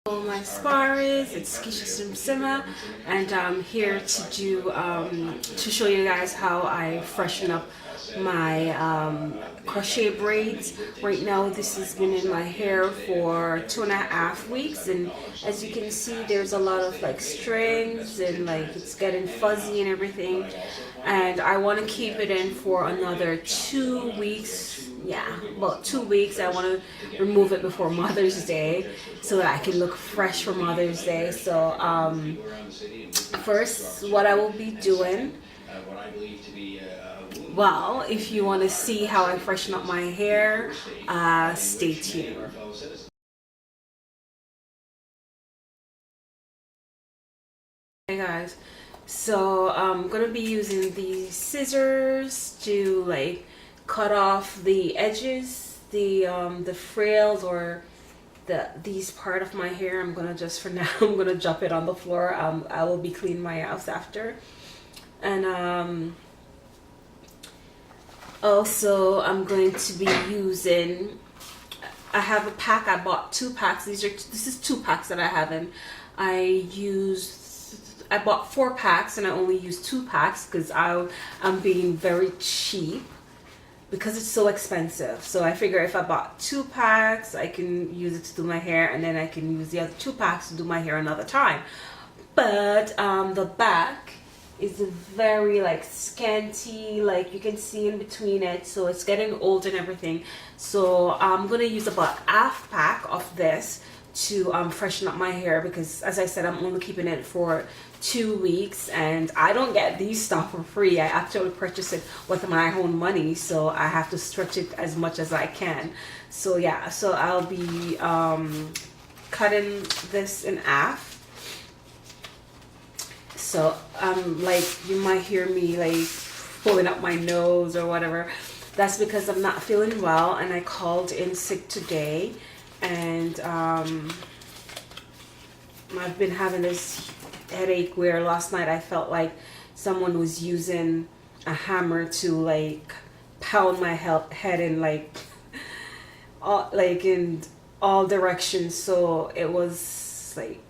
Hello, my Sparrows, it's Keisha Simsima, and I'm here to show you guys how I freshen up my crochet braids. Right now this has been in my hair for 2.5 weeks, and as you can see there's a lot of like strings and like it's getting fuzzy and everything, and I want to keep it in for another 2 weeks. Yeah, about 2 weeks. I want to remove it before Mother's Day so that I can look fresh for Mother's Day. So first what I will be doing, well, if you want to see how I freshen up my hair, stay tuned. Hey guys, so I'm gonna be using these scissors to like cut off the edges, the frills, or these part of my hair. I'm gonna just for now I'm gonna drop it on the floor. I will be cleaning my house after, and also I'm going to be using, I have a pack. I bought 2 packs. This is 2 packs that I have, and I bought 4 packs and I only used 2 packs because I'm being very cheap because it's so expensive. So I figure if I bought 2 packs, I can use it to do my hair, and then I can use the other 2 packs to do my hair another time. But the back is very like scanty, like you can see in between it, so it's getting old and everything. So I'm gonna use about half pack of this to freshen up my hair, because as I said, I'm only keeping it for 2 weeks, and I don't get these stuff for free. I actually purchase it with my own money, so I have to stretch it as much as I can. So yeah, so I'll be cutting this in half. So like you might hear me like pulling up my nose or whatever. That's because I'm not feeling well, and I called in sick today, and I've been having this headache where last night I felt like someone was using a hammer to like pound my head in like in all directions. So it was like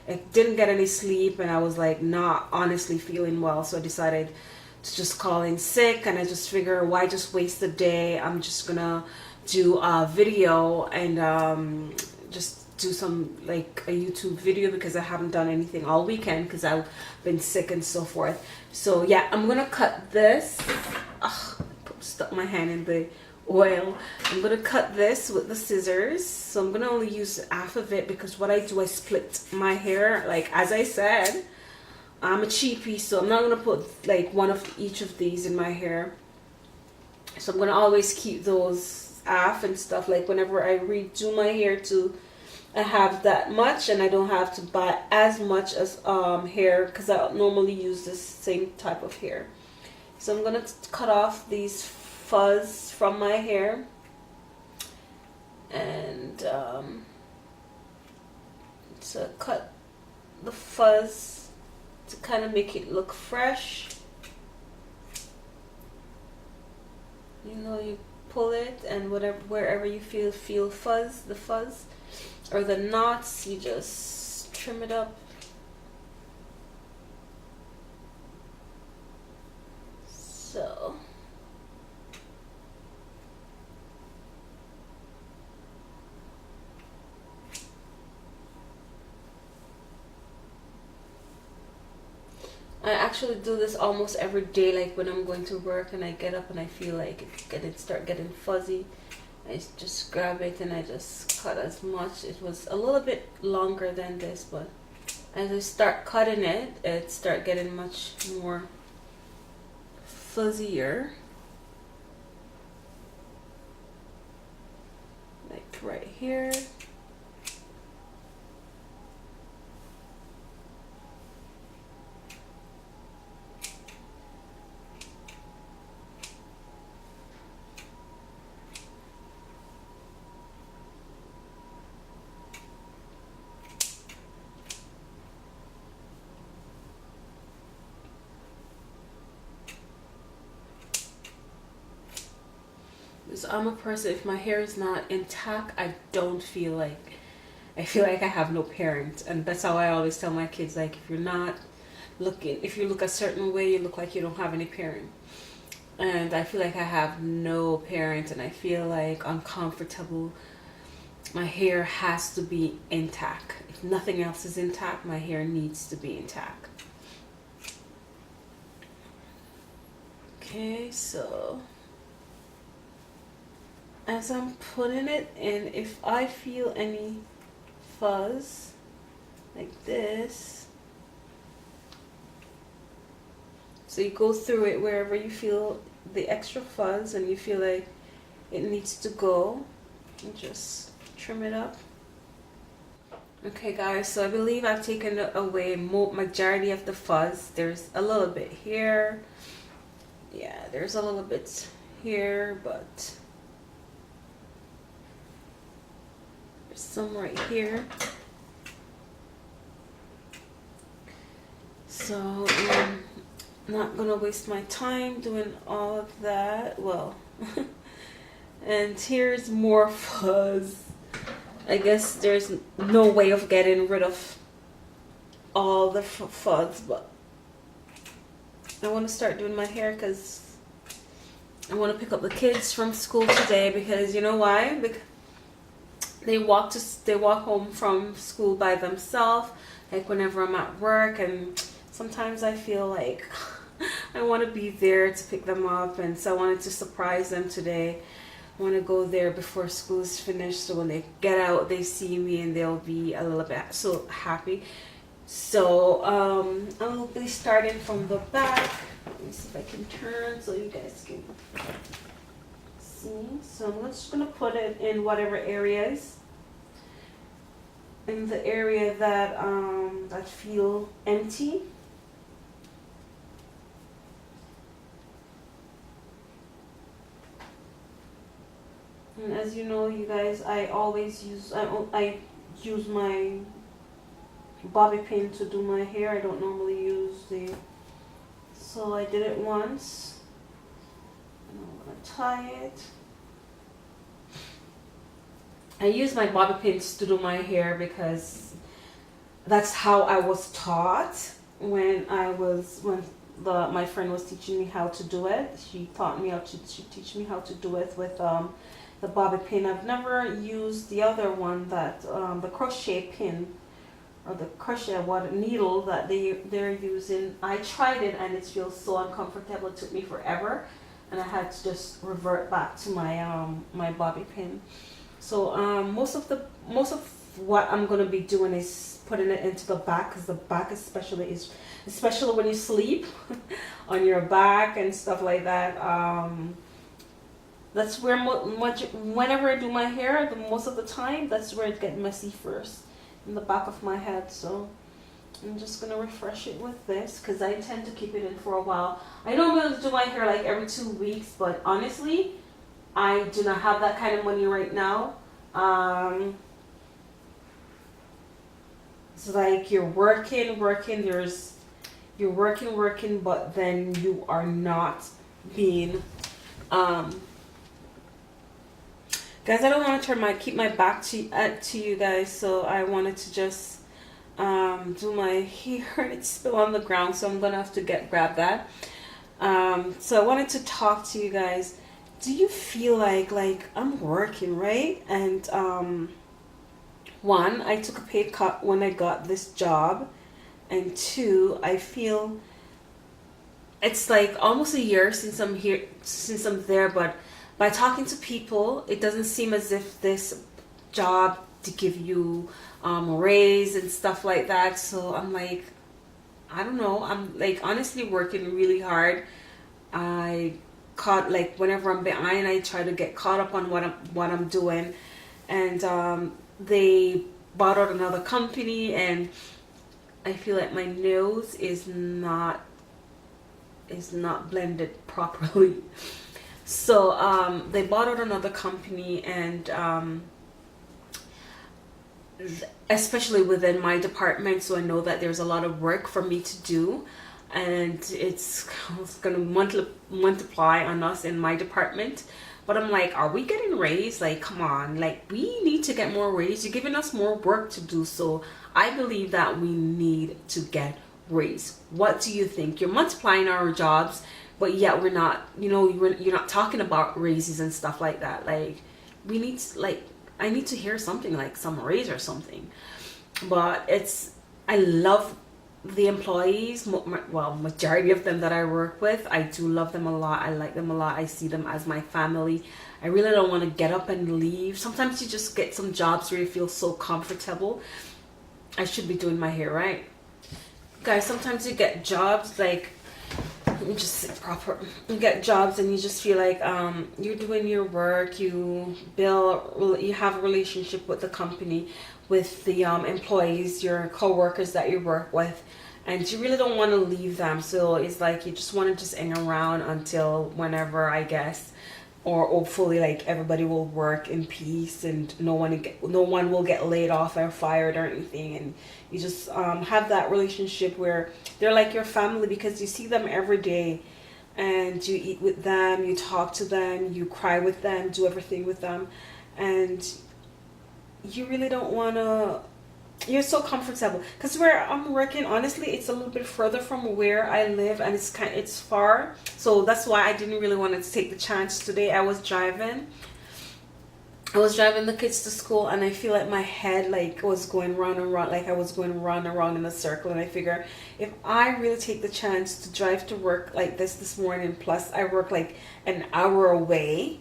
I didn't get any sleep, and I was like not honestly feeling well. So I decided to just call in sick, and I just figure, why just waste the day? I'm just gonna do a video and just do some like a YouTube video, because I haven't done anything all weekend because I've been sick and so forth. So yeah, I'm gonna cut this. Stuck my hand in the oil. I'm gonna cut this with the scissors. So I'm gonna only use half of it, because what I do, I split my hair. Like as I said, I'm a cheapie, so I'm not gonna put like one of each of these in my hair. So I'm gonna always keep those half and stuff. Like whenever I redo my hair, to I have that much, and I don't have to buy as much as hair, because I normally use the same type of hair. So I'm gonna cut off these fuzz from my hair, and to cut the fuzz to kind of make it look fresh. You know, you pull it, and wherever you feel the fuzz or the knots, you just trim it up. So I actually do this almost every day, like when I'm going to work and I get up and I feel like it's start getting fuzzy. I just grab it and I just cut as much. It was a little bit longer than this, but as I start cutting it, it start getting much more fuzzier. Like right here. So I'm a person, if my hair is not intact, I don't feel like I feel like I have no parent. And that's how I always tell my kids, like, if you're not looking, if you look a certain way, you look like you don't have any parent. And I feel like I have no parent, and I feel like uncomfortable. My hair has to be intact. If nothing else is intact, my hair needs to be intact. Okay, so as I'm putting it in, if I feel any fuzz like this, so you go through it wherever you feel the extra fuzz and you feel like it needs to go, and just trim it up. Okay guys, so I believe I've taken away majority of the fuzz. There's a little bit here, yeah, there's a little bit here, but there's some right here. So I'm not gonna waste my time doing all of that. Well, and here's more fuzz. I guess there's no way of getting rid of all the fuzz, but I want to start doing my hair because I want to pick up the kids from school today. Because you know why? Because they walk home from school by themselves. Like whenever I'm at work, and sometimes I feel like I want to be there to pick them up, and so I wanted to surprise them today. I want to go there before school is finished, so when they get out they see me and they'll be a little bit so happy. So I'll be starting from the back. Let me see if I can turn so you guys can see. So I'm just going to put it in whatever areas, in the area that that feel empty. And as you know, you guys, I always use I use my bobby pin to do my hair. I don't normally use the, so I did it once, and I'm gonna tie it. I use my bobby pins to do my hair because that's how I was taught when my friend was teaching me how to do it. She taught me how to teach me how to do it with the bobby pin. I've never used the other one, that the crochet pin, or the crochet needle that they're using. I tried it and it feels so uncomfortable. It took me forever, and I had to just revert back to my my bobby pin. So most of what I'm gonna be doing is putting it into the back, because the back especially when you sleep on your back and stuff like that. That's where whenever I do my hair, most of the time, that's where it gets messy first, in the back of my head. So I'm just gonna refresh it with this because I intend to keep it in for a while. I normally do my hair like every 2 weeks, but honestly, I do not have that kind of money right now. It's like you're working, but then you are not being guys, I don't want to keep my back to you guys, so I wanted to just do my hair, and it's still on the ground, so I'm gonna have to grab that. So I wanted to talk to you guys. Do you feel like I'm working, right? And one, I took a pay cut when I got this job, and two, I feel it's like almost a year since I'm there, but by talking to people, it doesn't seem as if this job to give you a raise and stuff like that. So I'm like, I don't know. I'm like honestly working really hard. I caught like whenever I'm behind, I try to get caught up on what I'm doing, and they bought out another company, and I feel like my nose is not blended properly. So they bought out another company, and especially within my department, so I know that there's a lot of work for me to do, and it's going to multiply on us in my department. But I'm like, are we getting raised? Like, come on, like we need to get more raised. You're giving us more work to do. So I believe that we need to get raised. What do you think? You're multiplying our jobs, but yet we're not, you're not talking about raises and stuff like that. Like, we need to, like, I need to hear something like some raise or something. But I love the employees, well, majority of them that I work with. I do love them a lot. I like them a lot. I see them as my family. I really don't want to get up and leave. Sometimes you just get some jobs where you feel so comfortable. I should be doing my hair, right? Guys, sometimes you get jobs like, let me just sit proper. You get jobs and you just feel like you're doing your work, you have a relationship with the company, with the employees, your co-workers that you work with, and you really don't want to leave them. So it's like you just want to just hang around until whenever, I guess, or hopefully like everybody will work in peace and no one will get laid off or fired or anything, and you just have that relationship where they're like your family, because you see them every day and you eat with them, you talk to them, you cry with them, do everything with them, and you really don't want to, you're so comfortable. Because where I'm working, honestly, it's a little bit further from where I live, and it's far, so that's why I didn't really want to take the chance. Today I was driving the kids to school, and I feel like my head like was going round and round, like I was going round and round in a circle. And I figure, if I really take the chance to drive to work like this morning, plus I work like an hour away,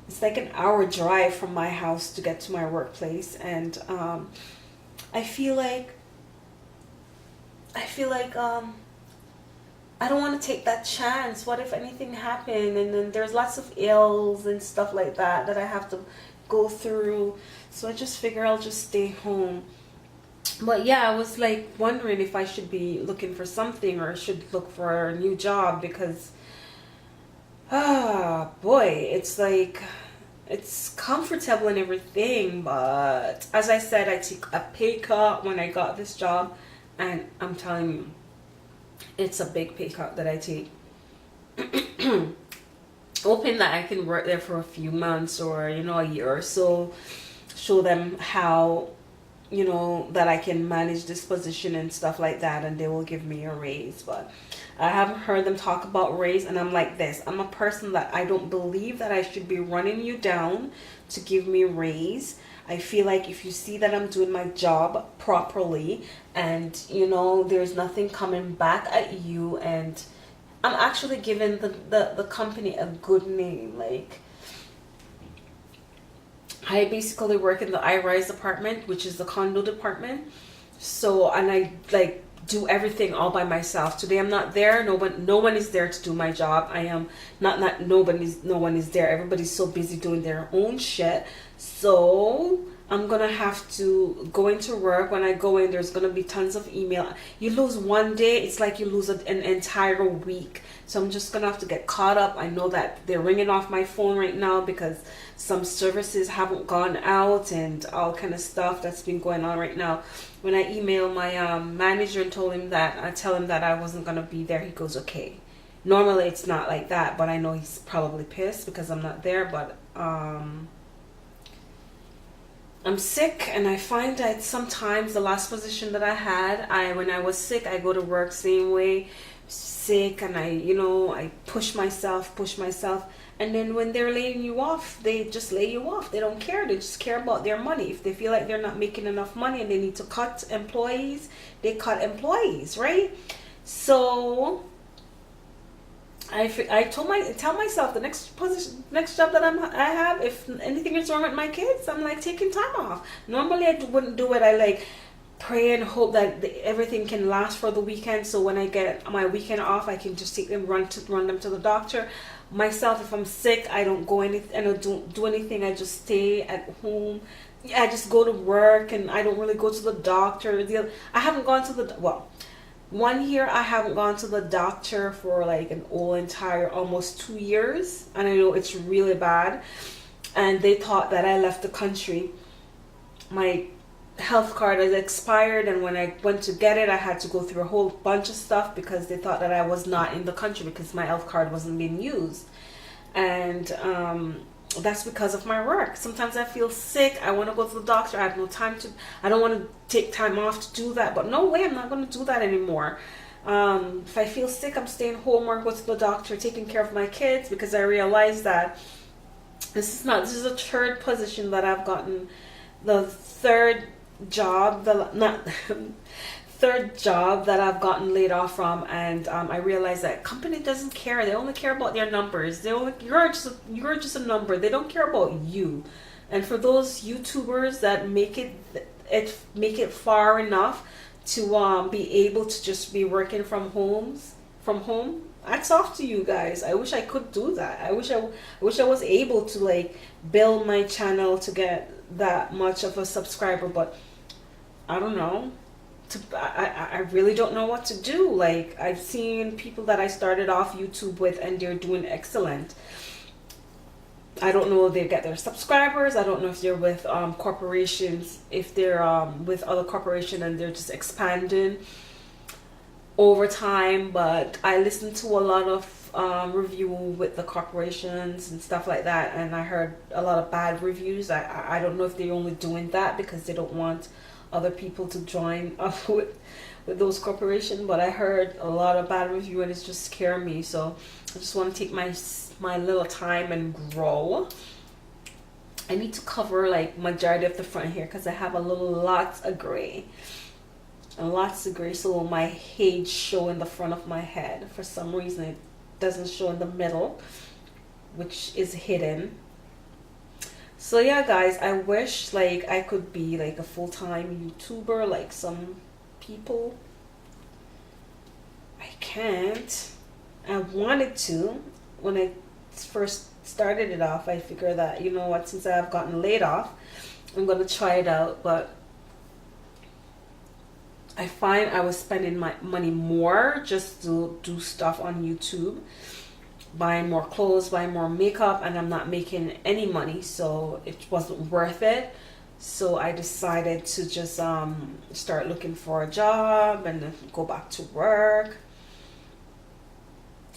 it's like an hour drive from my house to get to my workplace, and I feel like I don't want to take that chance. What if anything happened, and then there's lots of ills and stuff like that I have to go through. So I just figure I'll just stay home. But yeah, I was like wondering if I should be looking for something or should look for a new job, because boy, it's like, it's comfortable and everything, but as I said, I took a pay cut when I got this job, and I'm telling you, it's a big pay cut that I take. Hoping that I can work there for a few months or a year or so, show them how that I can manage this position and stuff like that, and they will give me a raise. But I haven't heard them talk about raise, and I'm like this. I'm a person that I don't believe that I should be running you down to give me a raise. I feel like if you see that I'm doing my job properly and there's nothing coming back at you, and I'm actually giving the company a good name. Like, I basically work in the I-Rise department, which is the condo department. So, and I like do everything all by myself. Today I'm not there. No one is there to do my job. I am not no one is there. Everybody's so busy doing their own shit. So I'm gonna have to go into work. When I go in, there's gonna be tons of email. You lose one day, it's like you lose an entire week. So I'm just gonna have to get caught up. I know that they're ringing off my phone right now because some services haven't gone out and all kind of stuff that's been going on right now. When I email my manager and tell him that I wasn't gonna be there, he goes, okay. Normally it's not like that, but I know he's probably pissed because I'm not there. But I'm sick, and I find that sometimes the last position that I had, when I was sick, I go to work same way, sick, and I push myself, and then when they're laying you off, they just lay you off. They don't care. They just care about their money. If they feel like they're not making enough money and they need to cut employees, they cut employees, right? So I tell myself the next job that I have, if anything is wrong with my kids, I'm like taking time off. Normally I wouldn't do it. I like pray and hope that everything can last for the weekend, so when I get my weekend off, I can just take them, run them to the doctor. Myself, if I'm sick, I don't go anything. I don't do anything. I just stay at home. I just go to work, and I don't really go to the doctor. I haven't gone to the 1 year I haven't gone to the doctor for like an almost 2 years, and I know it's really bad. And they thought that I left the country. My health card has expired, and when I went to get it, I had to go through a whole bunch of stuff because they thought that I was not in the country because my health card wasn't being used. And that's because of my work. Sometimes I feel sick, I want to go to the doctor, I have no time to, I don't want to take time off to do that, but no way, I'm not going to do that anymore. If I feel sick, I'm staying home or go to the doctor, taking care of my kids, because I realize that this is a third position that I've gotten, the third job, third job that I've gotten laid off from, and I realized that company doesn't care. They only care about their numbers. You're just a number. They don't care about you. And for those YouTubers that make it far enough to be able to just be working from home, hats off to you guys. I wish I could do that. I wish I was able to like build my channel to get that much of a subscriber, but I don't know. I really don't know what to do. Like, I've seen people that I started off YouTube with and they're doing excellent. I don't know if they get their subscribers. I don't know if they're with corporations, if they're with other corporations and they're just expanding over time. But I listen to a lot of review with the corporations and stuff like that, and I heard a lot of bad reviews. I don't know if they're only doing that because they don't want other people to join up with those corporations, but I heard a lot of bad review and it's just scared me. So I just want to take my little time and grow. I need to cover like majority of the front here because I have a lots of gray, so my hair show in the front of my head. For some reason it doesn't show in the middle, which is hidden. So yeah, guys, I wish like I could be like a full-time YouTuber like some people. I can't. I wanted to. When I first started it off, I figured that, you know what, since I've gotten laid off, I'm gonna try it out. But I find I was spending my money more just to do stuff on YouTube, buying more clothes, buying more makeup, and I'm not making any money, so it wasn't worth it. So I decided to just start looking for a job and go back to work.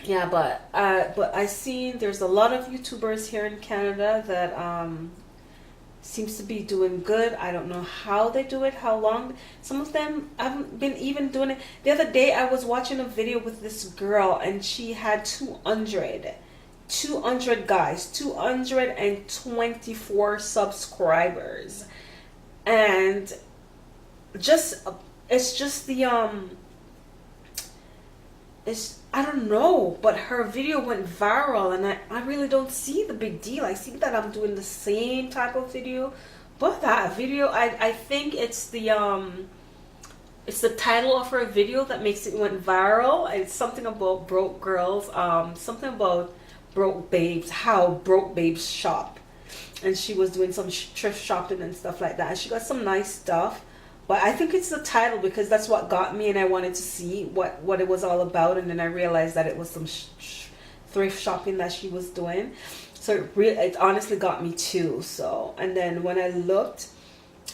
Yeah, but I seen there's a lot of YouTubers here in Canada that seems to be doing good. I don't know how they do it, how long. Some of them haven't been even doing it. The other day I was watching a video with this girl and she had 200 guys, 224 subscribers. And it's just the I don't know, but her video went viral and I really don't see the big deal. I see that I'm doing the same type of video, but that video, I think it's the title of her video that makes it went viral. It's something about broke girls, something about broke babes, how broke babes shop. And she was doing some thrift shopping and stuff like that. And she got some nice stuff. But I think it's the title because that's what got me, and I wanted to see what it was all about. And then I realized that it was some thrift shopping that she was doing. So it honestly got me too. So, and then when I looked,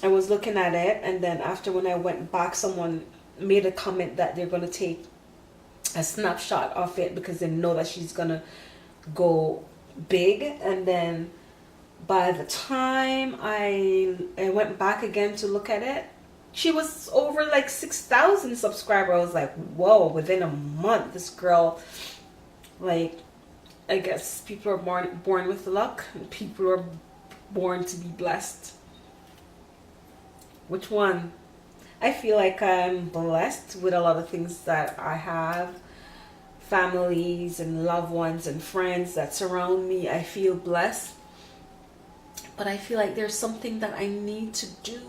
I was looking at it, and then after when I went back, someone made a comment that they're going to take a snapshot of it because they know that she's going to go big. And then by the time I went back again to look at it, she was over like 6,000 subscribers. I was like, whoa, within a month, this girl, like, I guess people are born with luck. People are born to be blessed. Which one? I feel like I'm blessed with a lot of things that I have. Families and loved ones and friends that surround me. I feel blessed. But I feel like there's something that I need to do.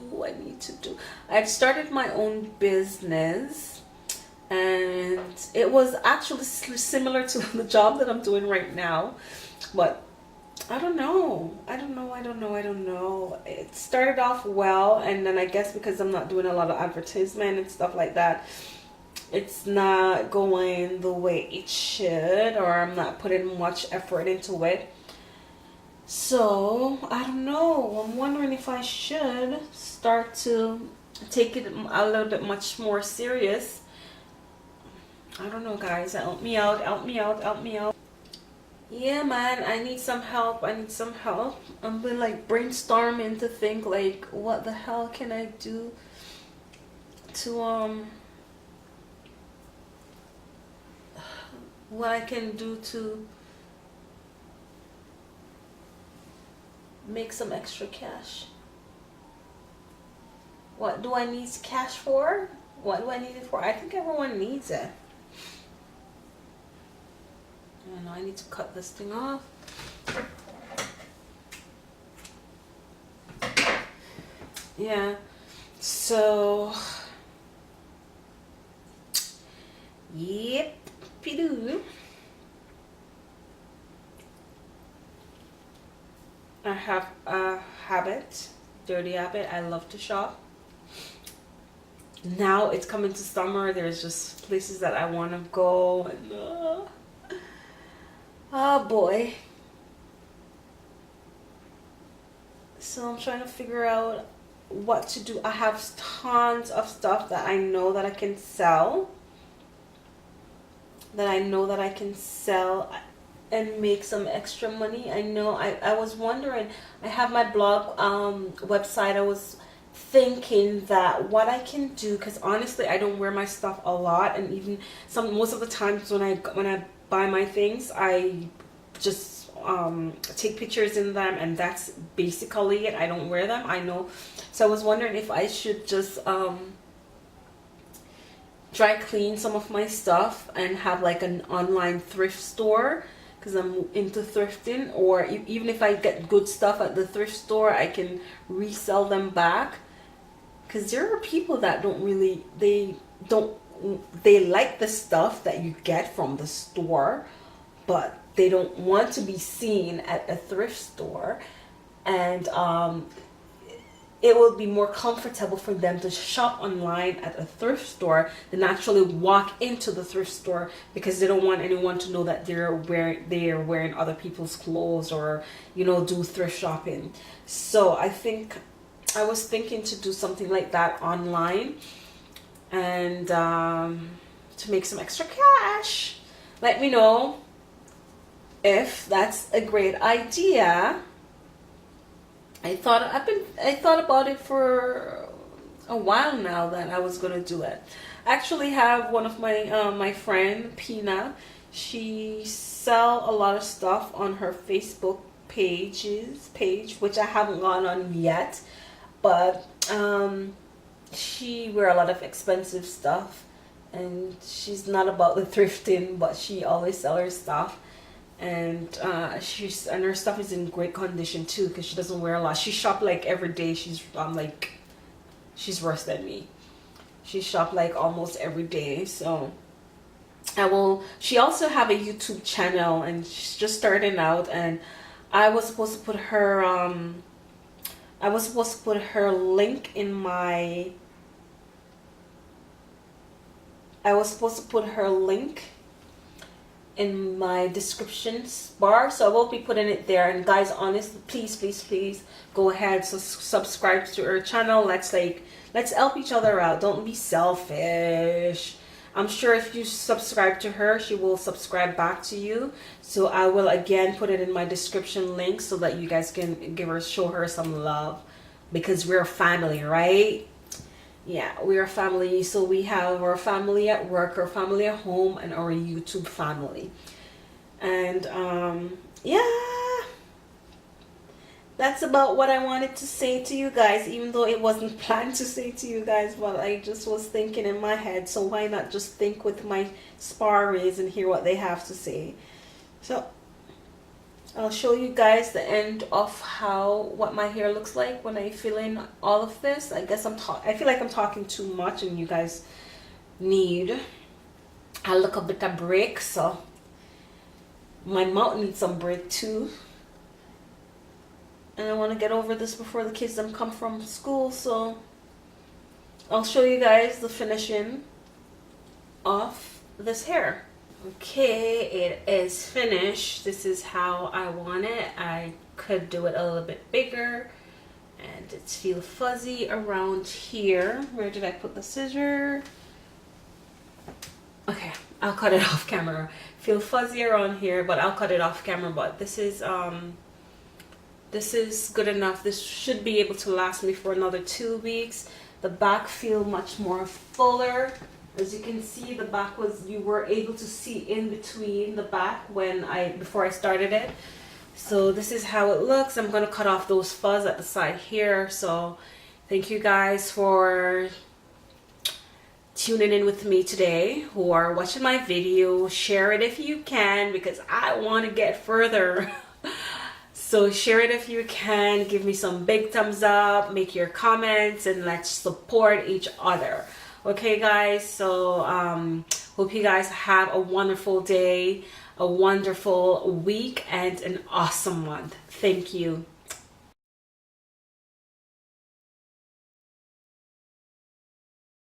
I've started my own business, and it was actually similar to the job that I'm doing right now. But I don't know. It started off well, and then I guess because I'm not doing a lot of advertisement and stuff like that, it's not going the way it should, or I'm not putting much effort into it. So I don't know. I'm wondering if I should start to take it a little bit much more serious. I don't know, guys. Help me out. yeah, man, I need some help. I need some help. I've been like brainstorming to think like what the hell can I do to what I can do to make some extra cash. What do I need cash for? What do I need it for? I think everyone needs it. I don't know, I need to cut this thing off. Yeah, so yep, pidoo. I have a habit, dirty habit. I love to shop. Now it's coming to summer. There's just places that I want to go, and oh boy. So I'm trying to figure out what to do. I have tons of stuff that I know that I can sell. And make some extra money. I know I was wondering, I have my blog website. I was thinking that what I can do, because honestly I don't wear my stuff a lot, and even most of the times when I buy my things, I just take pictures in them, and that's basically it. I don't wear them, I know. So I was wondering if I should just dry clean some of my stuff and have like an online thrift store, because I'm into thrifting, or even if I get good stuff at the thrift store, I can resell them back. Because there are people that they like the stuff that you get from the store, but they don't want to be seen at a thrift store, and it will be more comfortable for them to shop online at a thrift store than actually walk into the thrift store, because they don't want anyone to know that they're wearing other people's clothes, or do thrift shopping. So I was thinking to do something like that online, and to make some extra cash. Let me know if that's a great idea. I thought about it for a while now that I was gonna do it. I actually have one of my friend Pina. She sell a lot of stuff on her Facebook page, which I haven't gone on yet, but she wear a lot of expensive stuff, and she's not about the thrifting, but she always sell her stuff. And her stuff is in great condition too, because she doesn't wear a lot. She shop like every day. She's worse than me. She shop like almost every day. So she also have a YouTube channel, and she's just starting out, and I was supposed to put her link in my description bar, so I will be putting it there. And guys, honestly, please go ahead, subscribe to her channel. Let's help each other out. Don't be selfish. I'm sure if you subscribe to her, she will subscribe back to you. So I will again put it in my description link so that you guys can show her some love, because we're a family, right? Yeah, we're a family. So we have our family at work, our family at home, and our YouTube family. And yeah, that's about what I wanted to say to you guys, even though it wasn't planned to say to you guys, but I just was thinking in my head, so why not just think with my sparrows and hear what they have to say. So I'll show you guys the end of what my hair looks like when I fill in all of this. I guess I feel like I'm talking too much, and you guys need a little bit of break, so my mouth needs some break too. And I want to get over this before the kids come from school, so I'll show you guys the finishing of this hair. Okay, it is finished. This is how I want it. I could do it a little bit bigger, and it feels fuzzy around here. Where did I put the scissor? Okay, I'll cut it off camera. Feel fuzzy around here, but I'll cut it off camera. But this is good enough. This should be able to last me for another 2 weeks. The back feel much more fuller. As you can see, the back was, you were able to see in between the back before I started it. So this is how it looks. I'm going to cut off those fuzz at the side here. So thank you guys for tuning in with me today, who are watching my video. Share it if you can, because I want to get further. So share it if you can. Give me some big thumbs up, make your comments, and let's support each other. Okay guys, so hope you guys have a wonderful day, a wonderful week, and an awesome month. Thank you.